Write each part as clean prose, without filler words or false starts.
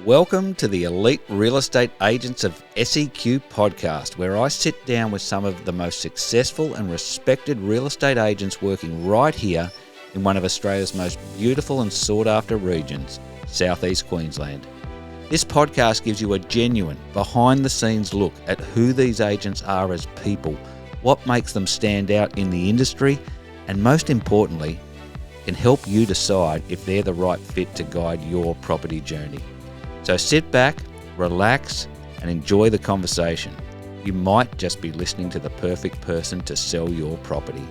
Welcome to the Elite Real Estate Agents of SEQ podcast, where I sit down with some of the most successful and respected real estate agents working right here in one of Australia's most beautiful and sought-after regions, Southeast Queensland. This podcast gives you a genuine, behind-the-scenes look at who these agents are as people, what makes them stand out in the industry, and most importantly, can help you decide if they're the right fit to guide your property journey. So sit back, relax, and enjoy the conversation. You might just be listening to the perfect person to sell your property.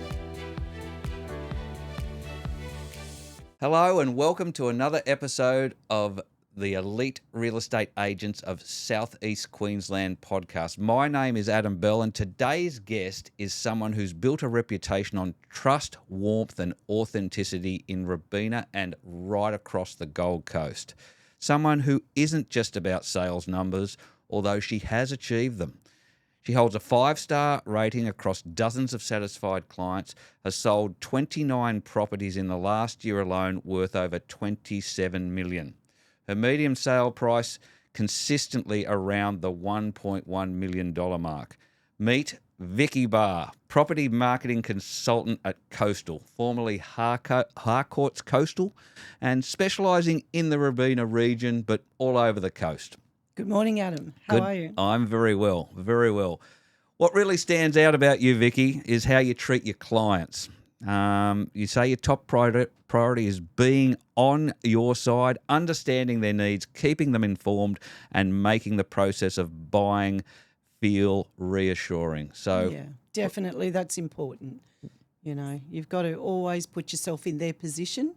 Hello and welcome to another episode of the Elite Real Estate Agents of Southeast Queensland podcast. My name is Adam Bell, and today's guest is someone who's built a reputation on trust, warmth, and authenticity in Robina and right across the Gold Coast. Someone who isn't just about sales numbers, although she has achieved them. She holds a 5-star rating across dozens of satisfied clients, has sold 29 properties in the last year alone worth over $27 million. Her median sale price consistently around the $1.1 million mark. Meet Vicki Barr, property marketing consultant at Coastal, formerly Harcourts Coastal, and specialising in the Robina region, but all over the coast. Good morning, Adam. How are you? I'm very well, very well. What really stands out about you, Vicki, is how you treat your clients. You say your top priority is being on your side, understanding their needs, keeping them informed, and making the process of buying feel reassuring. So yeah, definitely that's important. You know, you've got to always put yourself in their position,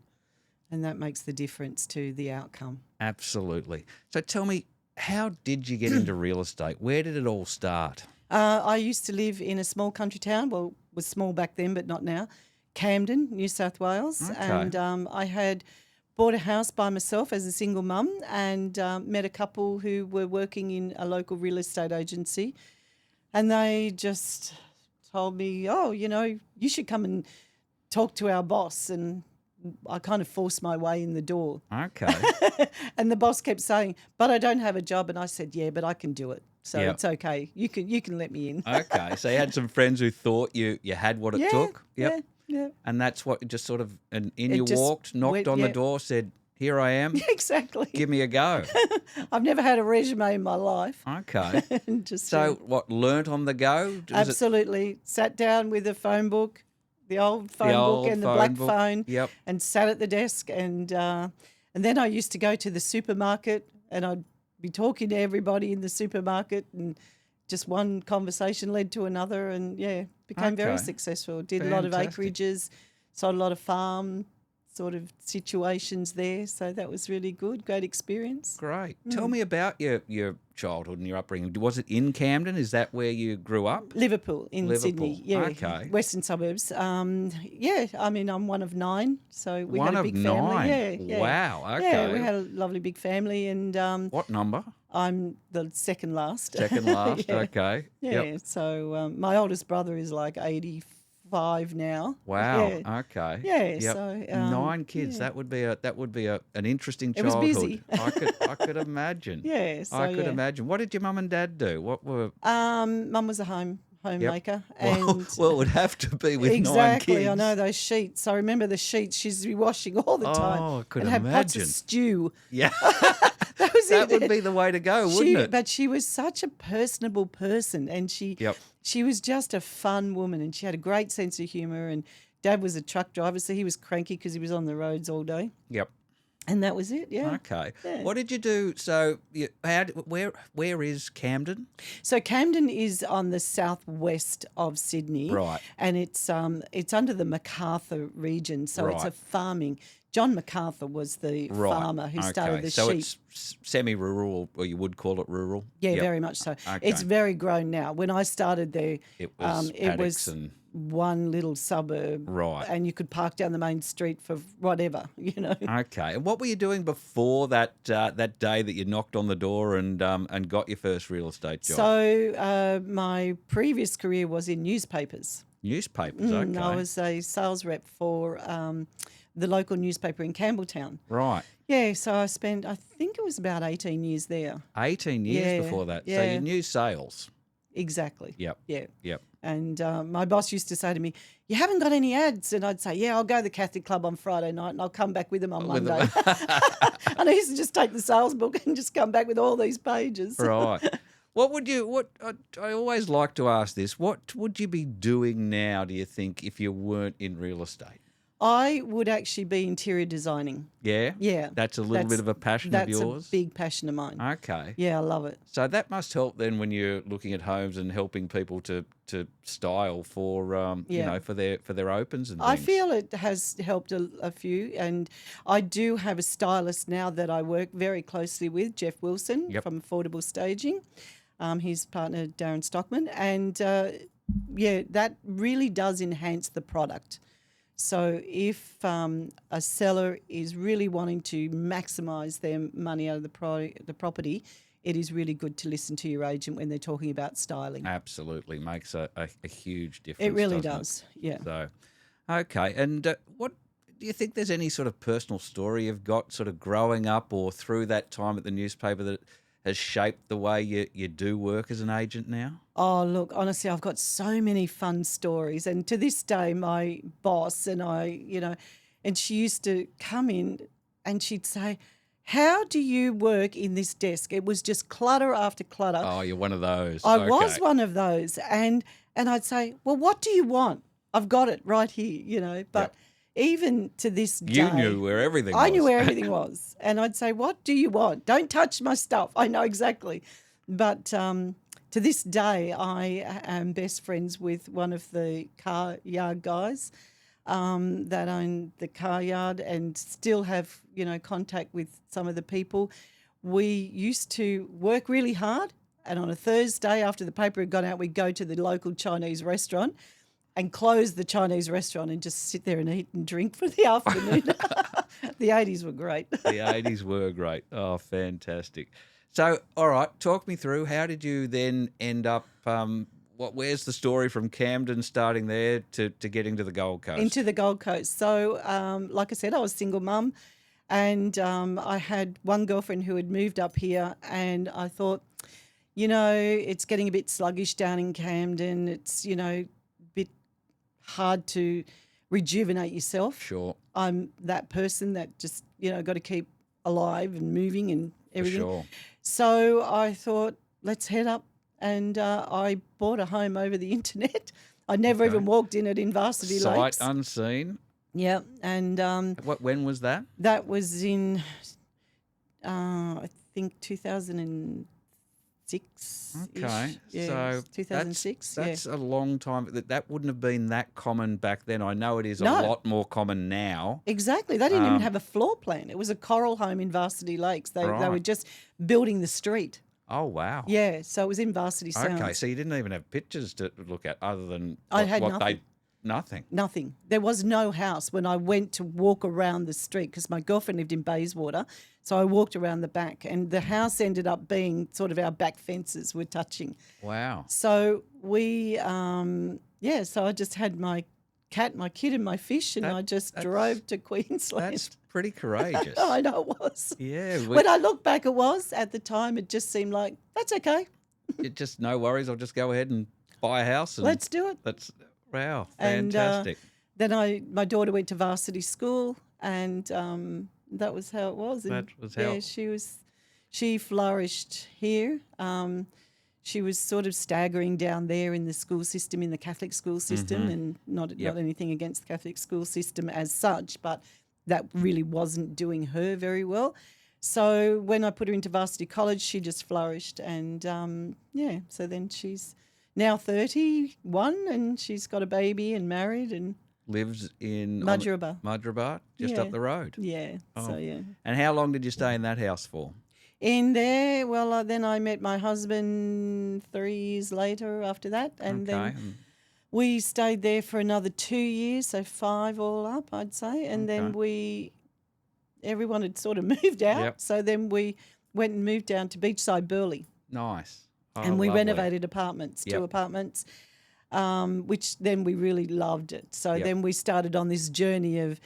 and that makes the difference to the outcome. Absolutely. So tell me, how did you get into real estate? Where did it all start? I used to live in a small country town. Well, it was small back then, but not now. Camden, New South Wales. Okay. And I had bought a house by myself as a single mum and met a couple who were working in a local real estate agency, and they just told me, oh, you know, you should come and talk to our boss, and I kind of forced my way in the door. Okay. And the boss kept saying, but I don't have a job, and I said, yeah, but I can do it. So Yep. It's okay. You can let me in. Okay. So you had some friends who thought you had what it took. Yep. Yeah. And that's what just sort of, and in It you just walked, knocked went- on the yeah. door, said, here I am, Exactly. give me a go. I've never had a resume in my life. Okay. And just So what, learnt on the go? Was it- absolutely sat down with a phone book, the old phone book and the black book. phone, Yep. and sat at the desk. And then I used to go to the supermarket, and I'd be talking to everybody in the supermarket, and just one conversation led to another, and became very Okay. successful. Did a lot of Fantastic. acreages, sold a lot of farm sort of situations there. So that was really good, great experience. Great. Tell me about your childhood and your upbringing. Was it in Camden? Is that where you grew up? Liverpool in Sydney, yeah, Okay. western suburbs. I mean, I'm one of 9, so we One had a of big 9. family. Yeah. Wow. Okay. Yeah, we had a lovely big family, and What number? I'm the second last. Second last. Yeah. Okay. Yeah, Yep. so my oldest brother is like 85 now. Wow. Yeah. Okay. Yeah, Yep. so 9 kids. yeah. That would be an interesting It was childhood. busy. I could imagine. Yeah, so I could yeah. imagine. What did your mum and dad do? What were? Mum was a homemaker, and Well, it would have to be with 9 kids. exactly. I know those sheets. I remember the sheets. She's be washing all the time. Oh, I could and have pots imagine. of stew. Yeah. That was That it. would be the way to go, wouldn't it? But she was such a personable person, and she was just a fun woman, and she had a great sense of humour. And Dad was a truck driver, so he was cranky because he was on the roads all day. Yep. And that was it, yeah. Okay. Yeah. What did you do? So, where is Camden? So Camden is on the southwest of Sydney. Right. And it's under the MacArthur region, so it's a Right. farming. John MacArthur was the farmer who started the so sheep. it's semi-rural, or you would call it rural? Yeah, Yep. very much so. Okay. It's very grown now. When I started there, It was paddocks and one little suburb. Right. And you could park down the main street for whatever, you know. Okay. And what were you doing before that day that you knocked on the door and got your first real estate job? So my previous career was in newspapers. Newspapers, okay. I was a sales rep for the local newspaper in Campbelltown. Right. Yeah, so I spent, I think it was about 18 years there. 18 years Yeah, before that. So yeah. you knew sales. Exactly. Yep. Yeah. Yep. And my boss used to say to me, "You haven't got any ads?" And I'd say, "Yeah, I'll go to the Catholic Club on Friday night and I'll come back with them on With them. Monday." And I used to just take the sales book and just come back with all these pages. Right. I always like to ask this, what would you be doing now, do you think, if you weren't in real estate? I would actually be interior designing. Yeah? Yeah. That's a little bit of a passion of yours? That's a big passion of mine. Okay. Yeah, I love it. So that must help then when you're looking at homes and helping people to style for for their opens and things. I feel it has helped a few, and I do have a stylist now that I work very closely with, Jeff Wilson from Affordable Staging. His partner Darren Stockman, and that really does enhance the product. So if a seller is really wanting to maximise their money out of the property, it is really good to listen to your agent when they're talking about styling. Absolutely. Makes a huge difference. It really doesn't does, it? So, okay. And what do you think there's any sort of personal story you've got sort of growing up or through that time at the newspaper that has shaped the way you do work as an agent now? Oh, look, honestly, I've got so many fun stories. And to this day, my boss and I, and she used to come in and she'd say, "How do you work in this desk?" It was just clutter after clutter. Oh, you're one of those. I was one of those. And I'd say, "Well, what do you want? I've got it right here," But even to this day, you knew where everything was. I knew where everything was. And I'd say, "What do you want? Don't touch my stuff." I know exactly. But to this day, I am best friends with one of the car yard guys that own the car yard and still have, contact with some of the people. We used to work really hard, and on a Thursday after the paper had gone out, we'd go to the local Chinese restaurant and close the Chinese restaurant and just sit there and eat and drink for the afternoon. The 80s were great. The 80s were great. Oh, fantastic. So, all right, talk me through, how did you then end up, where's the story from Camden starting there to getting to the Gold Coast? Into the Gold Coast. So, like I said, I was a single mum, and I had one girlfriend who had moved up here, and I thought, it's getting a bit sluggish down in Camden. It's, a bit hard to rejuvenate yourself. Sure. I'm that person that just, got to keep alive and moving and everything. For sure. So I thought, let's head up, and I bought a home over the internet. I never even walked in it in Varsity Lakes. Sight unseen. Yeah, and when was that? that was in, I think 2006. Okay, Yeah, so 2006. That's a long time. That wouldn't have been that common back then. I know it is a No. lot more common now. Exactly. They didn't even have a floor plan. It was a coral home in Varsity Lakes. They Right. were just building the street. Oh, wow. Yeah, so it was in Varsity Sounds. Okay, so you didn't even have pictures to look at other than I had nothing. Nothing. Nothing. There was no house when I went to walk around the street because my girlfriend lived in Bayswater. So I walked around the back, and the house ended up being sort of our back fences were touching. Wow. So we, so I just had my cat, my kid, and my fish, and I just drove to Queensland. That's pretty courageous. I know it was. Yeah. When I look back, it was. At the time, it just seemed like, that's okay. It just, no worries. I'll just go ahead and buy a house. And Let's do it. Wow, And, fantastic. Then my daughter went to varsity school, and that was how it was. And That was how- Yeah, she flourished here. She was sort of staggering down there in the school system, in the Catholic school system, and not anything against the Catholic school system as such, but that really wasn't doing her very well. So when I put her into varsity college, she just flourished, and so then she's now 31, and she's got a baby and married and Lives in Mudgeeraba. just Yeah. up the road. Yeah, Oh. so yeah. And how long did you stay in that house for? In there, well, then I met my husband 3 years later after that, and then we stayed there for another 2 years, so 5 all up, I'd say, and then everyone had sort of moved out, Yep. so then we went and moved down to Beachside Burleigh. Nice. Oh, And we lovely. renovated apartments, 2 Yep. apartments, which then we really loved it. So Yep. then we started on this journey of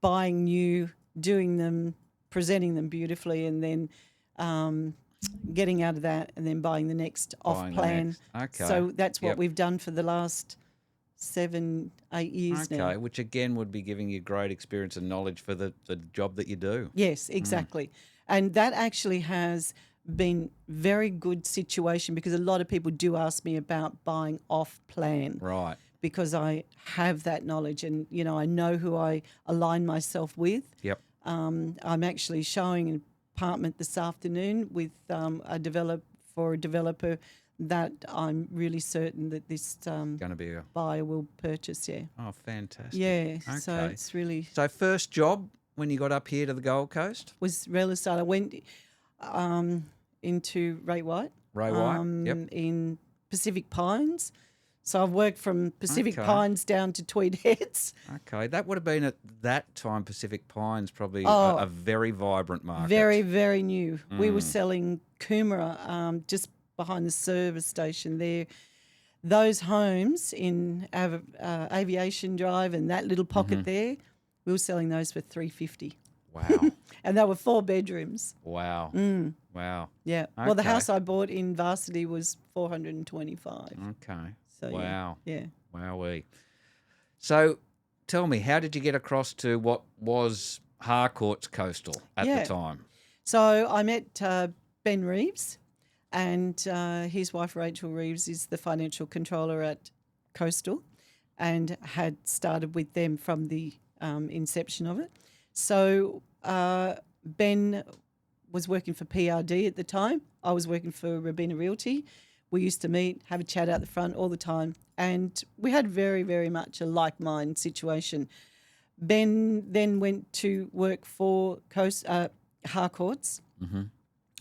buying new, doing them, presenting them beautifully, and then getting out of that and then buying the next off Buying the plan. next. Okay. So that's what Yep. we've done for the last 7, 8 years now. Okay, which again would be giving you great experience and knowledge for the job that you do. Yes, exactly. And that actually has been very good situation because a lot of people do ask me about buying off plan. Right. Because I have that knowledge and, I know who I align myself with. Yep. I'm actually showing an apartment this afternoon with a developer that I'm really certain that this Going to be a... buyer will purchase, yeah. Oh, fantastic. Yeah, Okay. so it's really... So first job when you got up here to the Gold Coast? was real estate. I went into Ray White. Ray White, yep. In Pacific Pines. So I've worked from Pacific Okay. Pines down to Tweed Heads. Okay, that would have been at that time Pacific Pines probably Oh. a very vibrant market. Very, very new. We were selling Coomera just behind the service station there. Those homes in Aviation Drive and that little pocket there, we were selling those for $350. Wow. And they were 4 bedrooms. Wow. Wow. Yeah. Well, the Okay. house I bought in Varsity was $425. Okay. So Wow. Yeah. Wowee. So tell me, how did you get across to what was Harcourts Coastal at Yeah. the time? So I met Ben Reeves, and his wife Rachel Reeves is the financial controller at Coastal, and had started with them from the inception of it. So Ben was working for PRD at the time. I was working for Robina Realty. We used to meet, have a chat out the front all the time, and we had very, very much a like-mind situation. Ben then went to work for Harcourts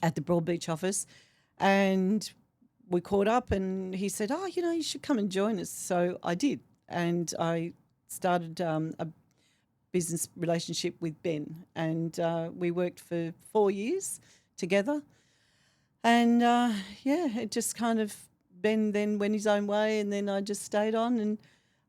at the Broadbeach office, and we caught up and he said, oh, you should come and join us. So I did, and I started a business relationship with Ben, and we worked for 4 years together. And, it just kind of, Ben then went his own way, and then I just stayed on, and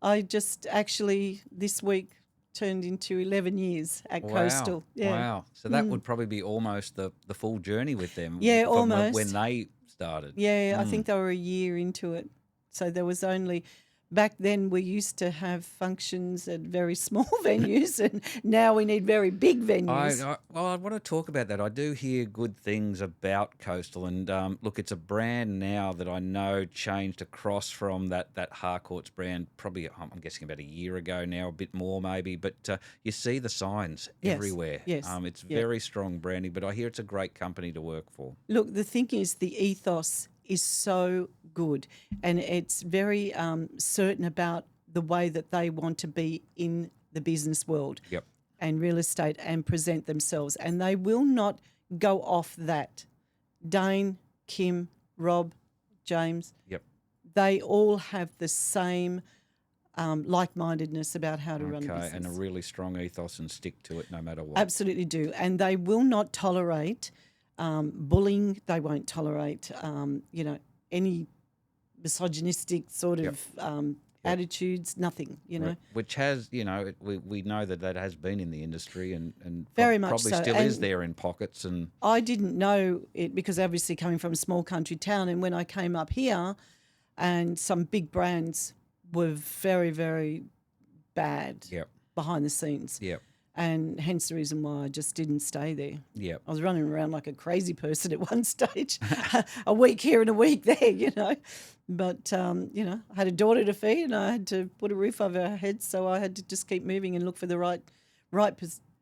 I just actually this week turned into 11 years at Coastal. Yeah. Wow. So that would probably be almost the full journey with them. Yeah, from almost. when they started. Yeah, I think they were a year into it. So there was only... Back then, we used to have functions at very small venues, and now we need very big venues. I want to talk about that. I do hear good things about Coastal, and look, it's a brand now that I know changed across from that Harcourts brand probably, I'm guessing, about a year ago now, a bit more maybe, but you see the signs everywhere. Yes. It's very strong branding, but I hear it's a great company to work for. Look, the thing is, the ethos is so good, and it's very certain about the way that they want to be in the business world and real estate and present themselves, and they will not go off that. Dane, Kim, Rob, James, they all have the same like-mindedness about how to run a business. And a really strong ethos and stick to it no matter what. Absolutely do, and they will not tolerate bullying. They won't tolerate, any misogynistic sort of attitudes. Nothing, Which has, we know that has been in the industry and very much probably so. still And is there in pockets. And I didn't know it because obviously coming from a small country town, and when I came up here, and some big brands were very, very bad behind the scenes. And hence the reason why I just didn't stay there. I was running around like a crazy person at one stage, a week here and a week there, But, I had a daughter to feed, and I had to put a roof over her head, so I had to just keep moving and look for the right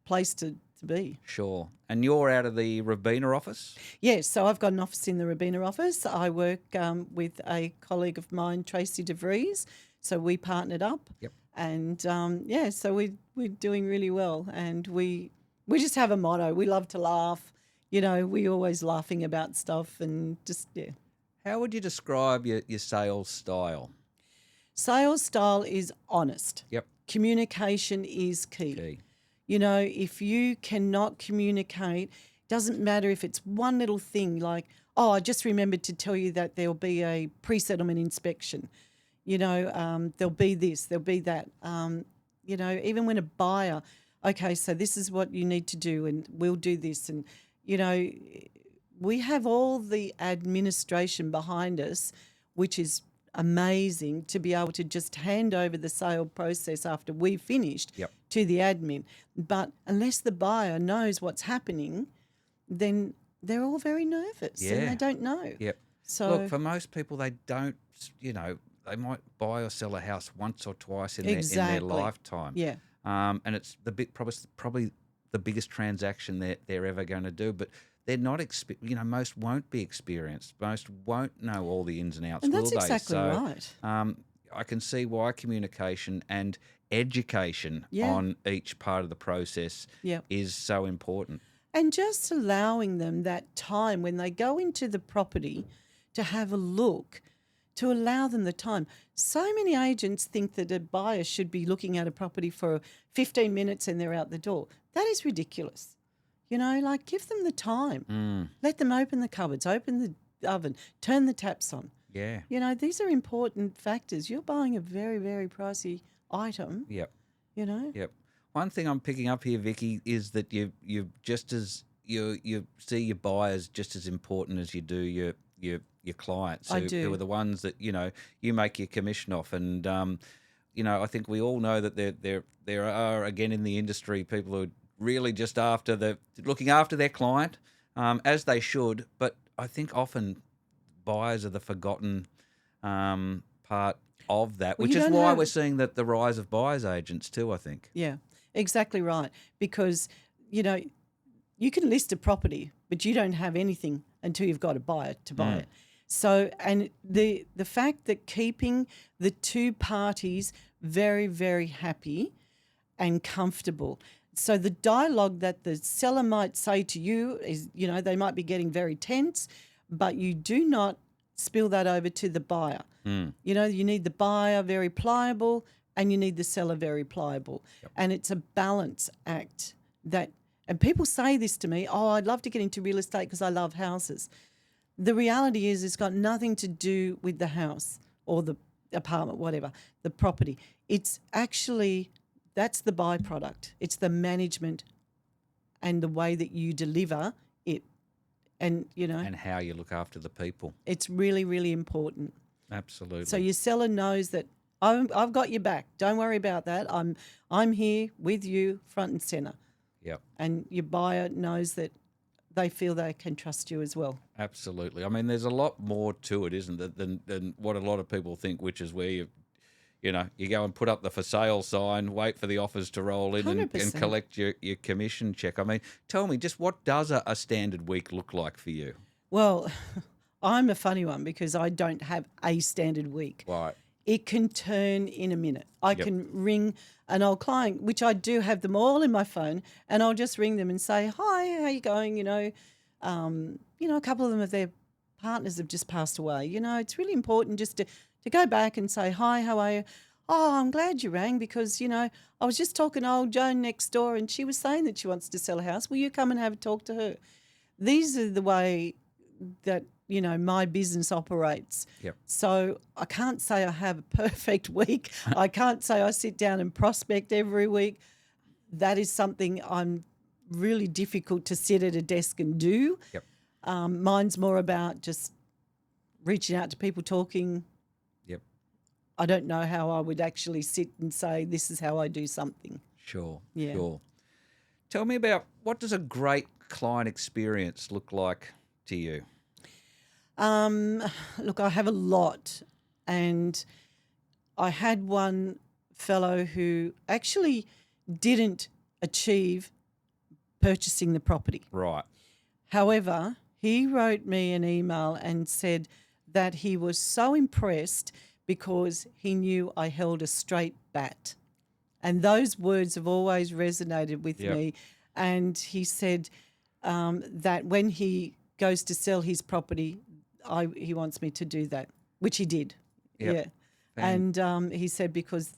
place to be. Sure. And you're out of the Robina office? Yes, so I've got an office in the Robina office. I work with a colleague of mine, Tracy DeVries, so we partnered up. And, so we're doing really well, and we just have a motto. We love to laugh. We're always laughing about stuff, and just, How would you describe your sales style? Sales style is honest. Yep. Communication is key. If you cannot communicate, doesn't matter if it's one little thing like, oh, I just remembered to tell you that there'll be a pre-settlement inspection. There'll be this, there'll be that. Even when a buyer, okay, so this is what you need to do and we'll do this. And, you know, we have all the administration behind us, which is amazing to be able to just hand over the sale process after we've finished Yep. to the admin. But unless the buyer knows what's happening, then they're all very nervous and Yeah. they don't know. Yep. So Look, for most people, they don't, they might buy or sell a house once or twice in their exactly. lifetime. Yeah. And it's probably the biggest transaction they're ever going to do. But they're not, most won't be experienced. Most won't know all the ins and outs, And will that's they? exactly So, right. I can see why communication and education Yeah. on each part of the process Yeah. is so important. And just allowing them that time when they go into the property to have a look, to allow them the time. So many agents think that a buyer should be looking at a property for 15 minutes and they're out the door. That is ridiculous. You know, like give them the time. Let them open the cupboards, open the oven, turn the taps on. Yeah. You know, these are important factors. You're buying a very, very pricey item, Yep. you know. Yep. One thing I'm picking up here, Vicky, is that you just as you see your buyers just as important as you do your clients. I who do. are the ones that you make your commission off, and I think we all know that there are, again, in the industry, people who are really just looking after their client, as they should. But I think often buyers are the forgotten part of that, Well, which you is don't why have- we're seeing the rise of buyers agents too, I think. Yeah, exactly right. Because, you know, you can list a property, but you don't have anything until you've got a buyer to buy it. So, and the fact that keeping the two parties very, very happy and comfortable. So the dialogue that the seller might say to you is, they might be getting very tense, but you do not spill that over to the buyer. You need the buyer very pliable and you need the seller very pliable. Yep. And it's a balance act and people say this to me, oh, I'd love to get into real estate because I love houses. The reality is it's got nothing to do with the house or the apartment, whatever, the property. It's actually, that's the byproduct. It's the management and the way that you deliver it. And, And how you look after the people. it's really, really important. Absolutely. So your seller knows that I've got your back. Don't worry about that. I'm here with you front and centre. Yep. And your buyer knows that they feel they can trust you as well. Absolutely. I mean, there's a lot more to it, isn't there, than what a lot of people think, which is where you go and put up the for sale sign, wait for the offers to roll in and 100%. collect your commission check. I mean, tell me, just what does a standard week look like for you? Well, I'm a funny one because I don't have a standard week. Right. It can turn in a minute. I can ring an old client, which I do have them all in my phone, and I'll just ring them and say, hi, how you going? A couple of them, of their partners have just passed away. It's really important just to go back and say, hi, how are you? Oh, I'm glad you rang because, I was just talking to old Joan next door and she was saying that she wants to sell a house. Will you come and have a talk to her? These are the way that, my business operates. Yep. So I can't say I have a perfect week. I can't say I sit down and prospect every week. That is something I'm really difficult to sit at a desk and do. Yep. Mine's more about just reaching out to people, talking. Yep. I don't know how I would actually sit and say this is how I do something. Sure. Yeah. Sure. Tell me about, what does a great client experience look like to you? Look, I have a lot, and I had one fellow who actually didn't achieve purchasing the property. Right. However, he wrote me an email and said that he was so impressed because he knew I held a straight bat. And those words have always resonated with Yep. me. And he said that when he goes to sell his property, he wants me to do that, which he did. Yep. Yeah. And he said because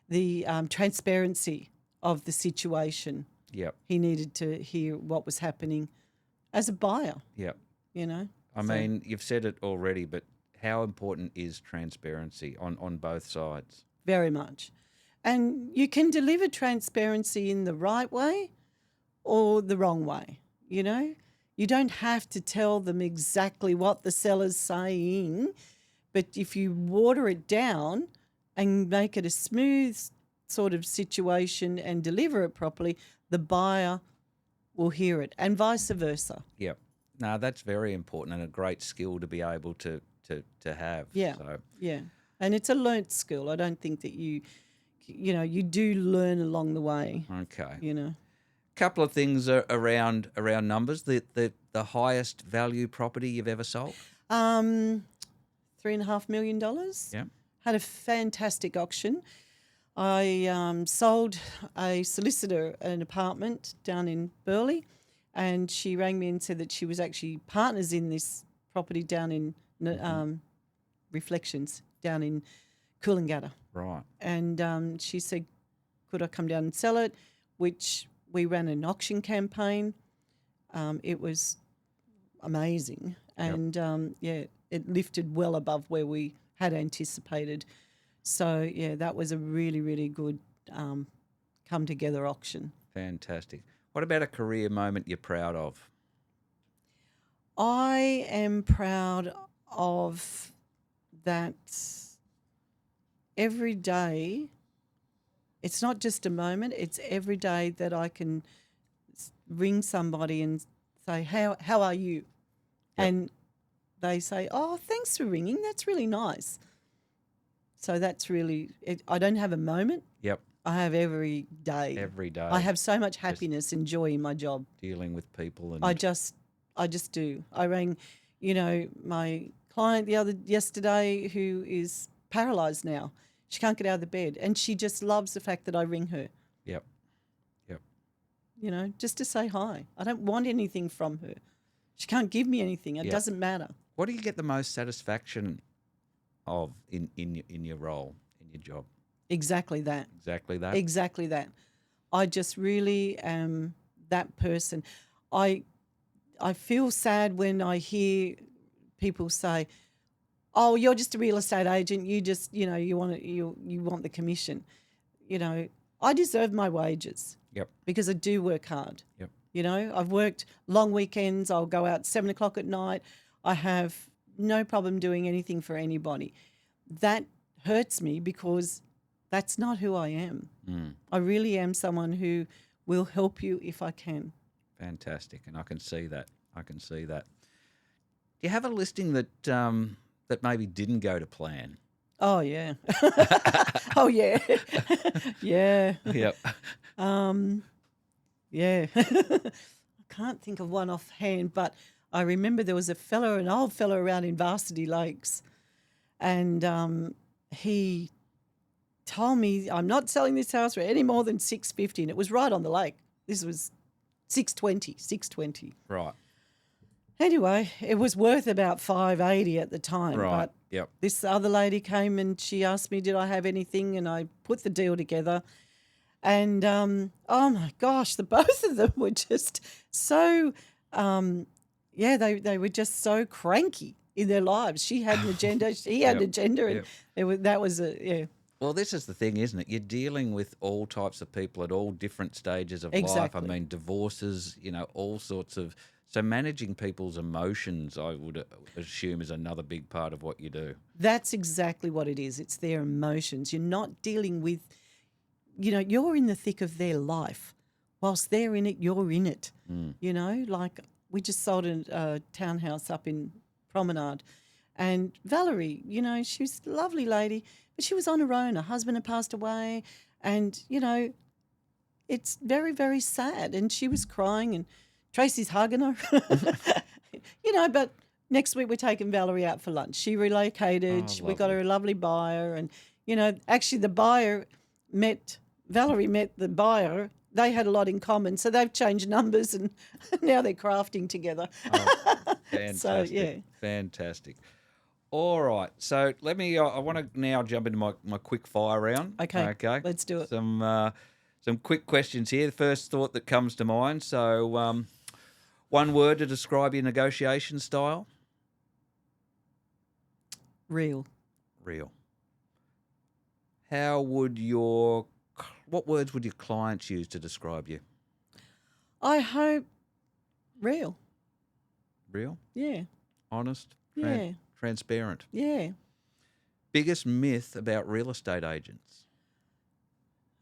the transparency of the situation, Yep. he needed to hear what was happening as a buyer, Yep. I So- mean, you've said it already, but how important is transparency on both sides? very much. And you can deliver transparency in the right way or the wrong way, you know. You don't have to tell them exactly what the seller's saying, but if you water it down and make it a smooth sort of situation and deliver it properly, the buyer will hear it, and vice versa. Yep. No, that's very important and a great skill to be able to have. Yeah, So, yeah. And it's a learnt skill. I don't think that you do learn along the way, okay. you know. Couple of things around numbers. The highest value property you've ever sold? $3.5 million. Yeah. Had a fantastic auction. I sold a solicitor an apartment down in Burleigh, and she rang me and said that she was actually partners in this property down in Reflections down in Coolangatta. Right. And she said, could I come down and sell it, which we ran an auction campaign. It was amazing. And, it lifted well above where we had anticipated. So, yeah, that was a really, really good come-together auction. Fantastic. What about a career moment you're proud of? I am proud of that every day. It's not just a moment, it's every day that I can ring somebody and say, how are you? Yep. And they say, oh, thanks for ringing. That's really nice. So that's really – I don't have a moment. Yep. I have every day. Every day. I have so much happiness and joy in my job. Dealing with people. And I just do. I rang, my client yesterday who is paralysed now. She can't get out of the bed, and she just loves the fact that I ring her. Yep. Yep. Just to say hi. I don't want anything from her. She can't give me anything. It doesn't matter. What do you get the most satisfaction of in your role, in your job? Exactly that. Exactly that? Exactly that. I just really am that person. I feel sad when I hear people say, oh, you're just a real estate agent. You just, you want the commission. I deserve my wages. Yep. Because I do work hard. Yep. I've worked long weekends. I'll go out 7 o'clock at night. I have no problem doing anything for anybody. That hurts me because that's not who I am. I really am someone who will help you if I can. Fantastic. And I can see that. Do you have a listing that that maybe didn't go to plan? Oh, yeah. Oh, yeah. Yeah. Yep. Yeah. I can't think of one offhand, but I remember there was an old fellow around in Varsity Lakes, and he told me, I'm not selling this house for any more than $650, and it was right on the lake. This was $620. Right. Anyway, it was worth about $580 at the time. Right. But Yep. this other lady came and she asked me, did I have anything? And I put the deal together. And, oh, my gosh, the both of them were just so, they were just so cranky in their lives. She had an agenda, he had an agenda, and that was Well, this is the thing, isn't it? You're dealing with all types of people at all different stages of life. I mean, divorces, all sorts of... So managing people's emotions, I would assume, is another big part of what you do. That's exactly what it is. It's their emotions. You're not dealing with, you're in the thick of their life. Whilst they're in it, you're in it. Like we just sold a townhouse up in Promenade, and Valerie, she was a lovely lady, but she was on her own. Her husband had passed away, and, it's very, very sad. And she was crying, and Tracy's hugging her, but next week we're taking Valerie out for lunch. She relocated. We got her a lovely buyer. And, actually Valerie met the buyer. They had a lot in common. So they've changed numbers and now they're crafting together. Oh, fantastic. So, yeah. Fantastic. All right. So I want to now jump into my quick fire round. Okay. Let's do it. Some quick questions here. The first thought that comes to mind. So one word to describe your negotiation style? Real. Real. How would your What words would your clients use to describe you? I hope real. Real? Yeah. Honest? Yeah. Transparent? Yeah. Biggest myth about real estate agents?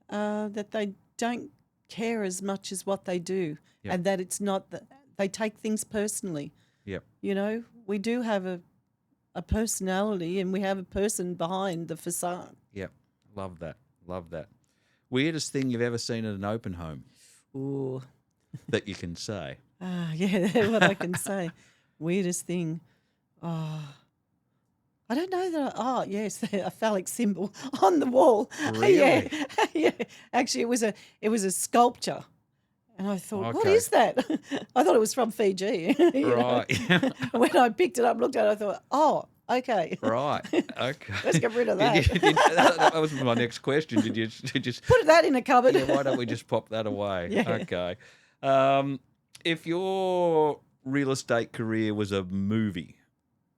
That they don't care as much as what they do, Yep. and that it's not that they take things personally. Yep. You know, we do have a personality, and we have a person behind the facade. Yep. Love that. Love that. Weirdest thing you've ever seen at an open home Ooh. that you can say? Yeah, what I can say. Weirdest thing. Oh, I don't know that. Yes, a phallic symbol on the wall. Really? Yeah, yeah. Actually, it was a sculpture, and I thought, what Okay. is that? I thought it was from Fiji. you know. Right. When I picked it up, looked at it, I thought, oh, okay. Right. Okay. Let's get rid of that. That was my next question. Did you just Put that in a cupboard. yeah, why don't we just pop that away? Yeah. Okay. If your real estate career was a movie,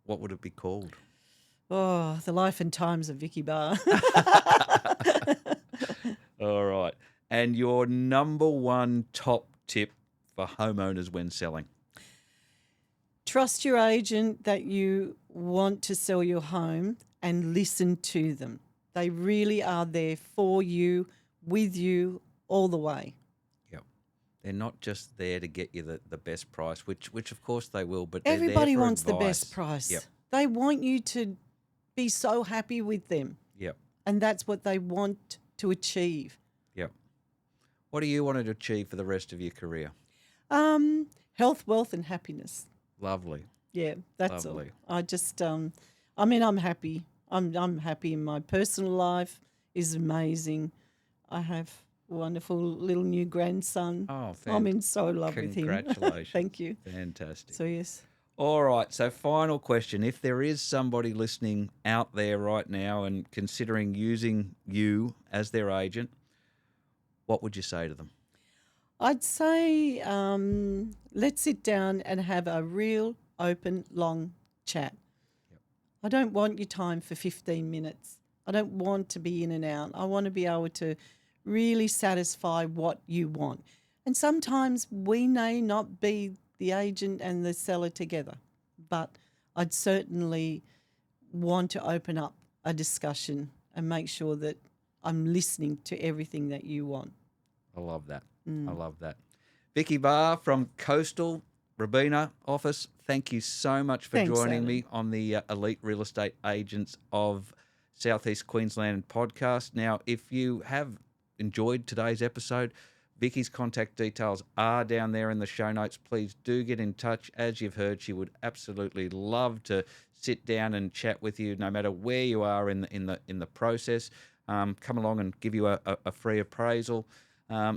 what would it be called? Oh, the life and times of Vicki Barr. All right. And your number one top tip for homeowners when selling? Trust your agent that you want to sell your home and listen to them. They really are there for you, with you, all the way. Yep. They're not just there to get you the best price, which of course they will, but they're there Everybody for wants the advice. best price. Yep. They want you to be so happy with them, Yep. and that's what they want to achieve. Yep. What do you want to achieve for the rest of your career? Health, wealth, and happiness. Lovely. Yeah, that's Lovely. all. I just, I'm happy. I'm happy in my personal life is amazing. I have a wonderful little new grandson. Oh, I'm in so love with him. Congratulations. Thank you. Fantastic. So yes. All right. So final question. If there is somebody listening out there right now and considering using you as their agent, what would you say to them? I'd say let's sit down and have a real open, long chat. Yep. I don't want your time for 15 minutes. I don't want to be in and out. I want to be able to really satisfy what you want. And sometimes we may not be the agent and the seller together, but I'd certainly want to open up a discussion and make sure that I'm listening to everything that you want. I love that. I love that. Vicki Barr from Coastal Robina office, thank you so much for Thanks, joining Adam. me on the Elite Real Estate Agents of Southeast Queensland podcast. Now, if you have enjoyed today's episode, Vicki's contact details are down there in the show notes. Please do get in touch. As you've heard, she would absolutely love to sit down and chat with you, no matter where you are in the process. Come along and give you a free appraisal.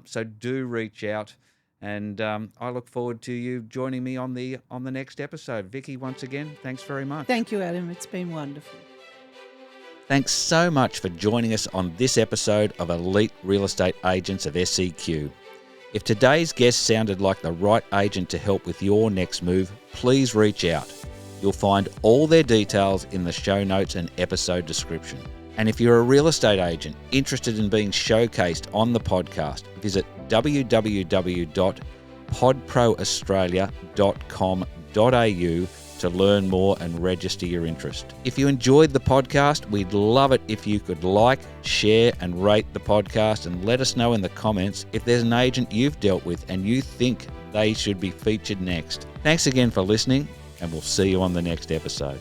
So do reach out, and I look forward to you joining me on the next episode. Vicki, once again, thanks very much. Thank you, Adam. It's been wonderful. Thanks so much for joining us on this episode of Elite Real Estate Agents of SEQ. If today's guest sounded like the right agent to help with your next move, please reach out. You'll find all their details in the show notes and episode description. And if you're a real estate agent interested in being showcased on the podcast, visit www.podproaustralia.com.au to learn more and register your interest. If you enjoyed the podcast, we'd love it if you could like, share, and rate the podcast, and let us know in the comments if there's an agent you've dealt with and you think they should be featured next. Thanks again for listening, and we'll see you on the next episode.